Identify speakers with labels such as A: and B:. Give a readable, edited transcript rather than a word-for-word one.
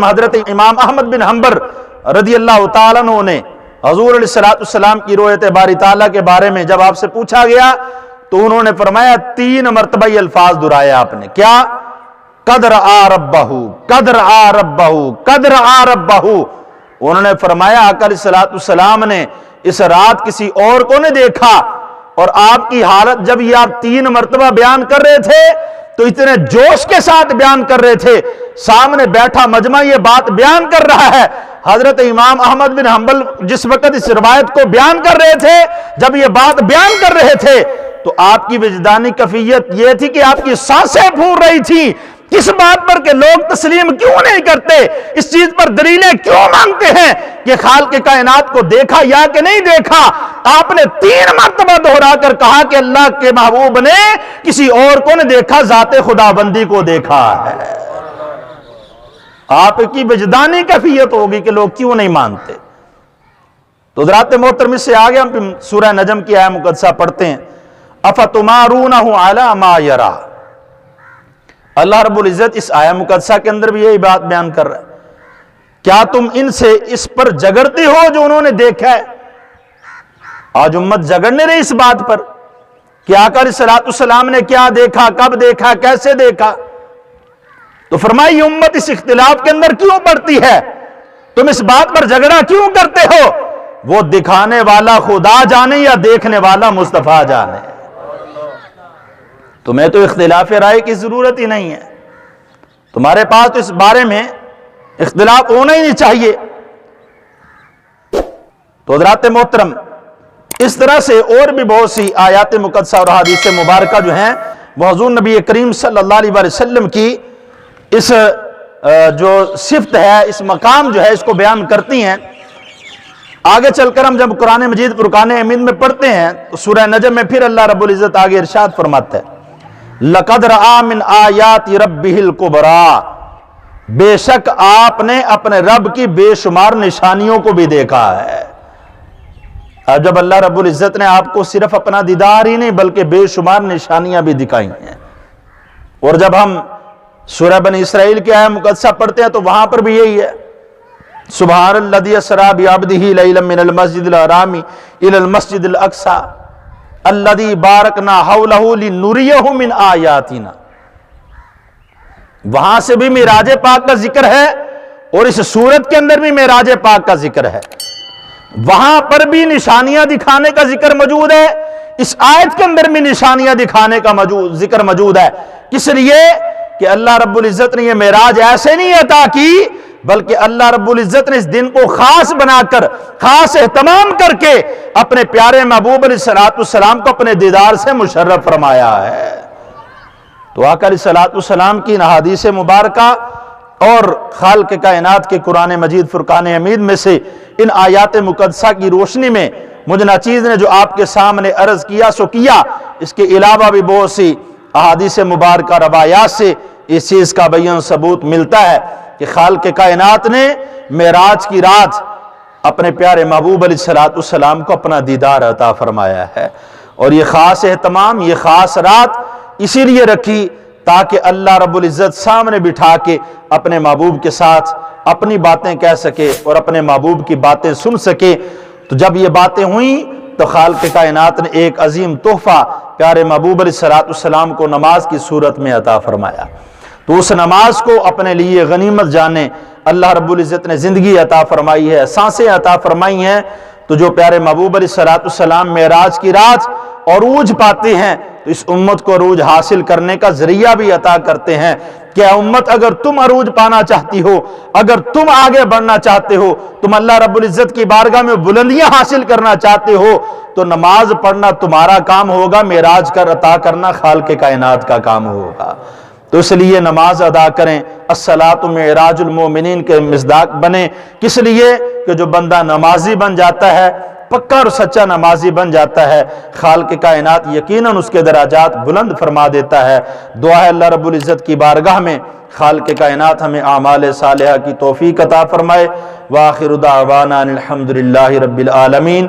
A: حضرت امام احمد بن حنبل رضی اللہ تعالیٰ عنہ نے حضور علیہ السلام کی رؤیت باری تعالیٰ کے بارے میں جب آپ سے پوچھا گیا تو انہوں نے فرمایا 3 مرتبہ یہ الفاظ دہرائے آپ نے، کیا؟ قد رأى ربہ، قد رأى ربہ، قد رأى ربہ۔ انہوں نے فرمایا آقا علیہ السلام نے اس رات کسی اور کو نہیں دیکھا، اور آپ کی حالت جب یہ آپ 3 مرتبہ بیان کر رہے تھے تو اتنے جوش کے ساتھ بیان کر رہے تھے، سامنے بیٹھا مجمع یہ بات بیان کر رہا ہے۔ حضرت امام احمد بن حنبل جس وقت اس روایت کو بیان کر رہے تھے، جب یہ بات بیان کر رہے تھے تو آپ کی وجدانی کیفیت یہ تھی کہ آپ کی سانسیں پھول رہی تھی۔ کس بات پر کہ لوگ تسلیم کیوں نہیں کرتے، اس چیز پر دلیلیں کیوں مانگتے ہیں کہ خالق کائنات کو دیکھا یا کہ نہیں دیکھا؟ آپ نے 3 مرتبہ دہرا کر کہا کہ اللہ کے محبوب نے کسی اور کو نہیں دیکھا، ذات خدا بندی کو دیکھا ہے۔ آپ کی وجدانی کیفیت ہوگی کہ لوگ کیوں نہیں مانتے۔ تو حضرات محترم اس سے آگے ہم سورہ نجم کی آیہ مقدسہ پڑھتے ہیں، افتمارونہ علی ما یری۔ اللہ رب العزت اس آیہ مقدسہ کے اندر بھی یہی بات بیان کر رہا ہے، کیا تم ان سے اس پر جگڑتے ہو جو انہوں نے دیکھا ہے؟ آج امت جگڑ نہیں رہی اس بات پر کہ آقا علیہ السلام نے کیا دیکھا، کب دیکھا، کیسے دیکھا۔ تو فرمائی امت اس اختلاف کے اندر کیوں پڑتی ہے؟ تم اس بات پر جھگڑا کیوں کرتے ہو؟ وہ دکھانے والا خدا جانے یا دیکھنے والا مصطفیٰ جانے۔ تمہیں تو اختلاف رائے کی ضرورت ہی نہیں ہے، تمہارے پاس تو اس بارے میں اختلاف ہونا ہی نہیں چاہیے۔ تو حضرات محترم اس طرح سے اور بھی بہت سی آیات مقدسہ اور حدیث مبارکہ جو ہیں وہ حضور نبی کریم صلی اللہ علیہ وسلم کی اس جو صفت ہے، اس مقام جو ہے، اس کو بیان کرتی ہیں۔ آگے چل کر ہم جب قرآن مجید فرقان حمید میں پڑھتے ہیں تو سورہ نجم میں پھر اللہ رب العزت آگے ارشاد فرماتا ہے، لَقَدْ رَآ مِنْ آیَاتِ رَبِّهِ الْكُبْرَى، بے شک آپ نے اپنے رب کی بے شمار نشانیوں کو بھی دیکھا ہے۔ اب جب اللہ رب العزت نے آپ کو صرف اپنا دیدار ہی نہیں بلکہ بے شمار نشانیاں بھی دکھائی ہیں، اور جب ہم سورہ بنی اسرائیل کی آیہ مقدسہ پڑھتے ہیں تو وہاں پر بھی یہی ہے، سبحان الذی اسری بعبدہ لیلا من المسجد الحرام الی المسجد الاقصی الذی بارکنا حولہ لنریہ من آیاتنا۔ وہاں سے بھی معراج پاک کا ذکر ہے اور اس سورت کے اندر بھی معراج پاک کا ذکر ہے، وہاں پر بھی نشانیاں دکھانے کا ذکر موجود ہے، اس آیت کے اندر بھی نشانیاں دکھانے کا ذکر موجود ہے۔ کس لیے کہ اللہ رب العزت نے یہ معراج ایسے نہیں عطا کی بلکہ اللہ رب العزت نے اس دن کو خاص بنا کر، خاص اہتمام کر کے اپنے پیارے محبوب علیہ السلام کو اپنے دیدار سے مشرف فرمایا ہے۔ تو آقا علیہ السلام کی احادیث مبارکہ اور خالق کائنات کے قرآن مجید فرقان حمید میں سے ان آیات مقدسہ کی روشنی میں مجھے ناچیز نے جو آپ کے سامنے عرض کیا سو کیا، اس کے علاوہ بھی بہت سی احادیث مبارکہ روایات سے اس چیز کا بیان ثبوت ملتا ہے کہ خالق کائنات نے معراج کی رات اپنے پیارے محبوب علیہ السلام کو اپنا دیدار عطا فرمایا ہے، اور یہ خاص اہتمام، یہ خاص رات اسی لیے رکھی تاکہ اللہ رب العزت سامنے بٹھا کے اپنے محبوب کے ساتھ اپنی باتیں کہہ سکے اور اپنے محبوب کی باتیں سن سکے۔ تو جب یہ باتیں ہوئیں تو خالق کائنات نے ایک عظیم تحفہ پیارے محبوب علیہ السلام کو نماز کی صورت میں عطا فرمایا۔ تو اس نماز کو اپنے لیے غنیمت جانے اللہ رب العزت نے زندگی عطا فرمائی ہے، سانسیں عطا فرمائی ہیں۔ تو جو پیارے محبوب علیہ السلام معراج کی رات عروج پاتے ہیں تو اس امت کو عروج حاصل کرنے کا ذریعہ بھی عطا کرتے ہیں کہ اے امت، اگر تم عروج پانا چاہتی ہو، اگر تم آگے بڑھنا چاہتے ہو، تم اللہ رب العزت کی بارگاہ میں بلندیاں حاصل کرنا چاہتے ہو تو نماز پڑھنا تمہارا کام ہوگا، معراج کر عطا کرنا خالق کائنات کا کام ہوگا۔ تو اس لیے نماز ادا کریں، الصلاۃ معراج المومنین کے مصداق بنیں۔ کس لیے کہ جو بندہ نمازی بن جاتا ہے، پکا اور سچا نمازی بن جاتا ہے، خالق کائنات یقیناً اس کے درجات بلند فرما دیتا ہے۔ دعا ہے اللہ رب العزت کی بارگاہ میں خالق کائنات ہمیں اعمال صالحہ کی توفیق عطا فرمائے۔ وآخر دعوانا الحمدللہ رب العالمین۔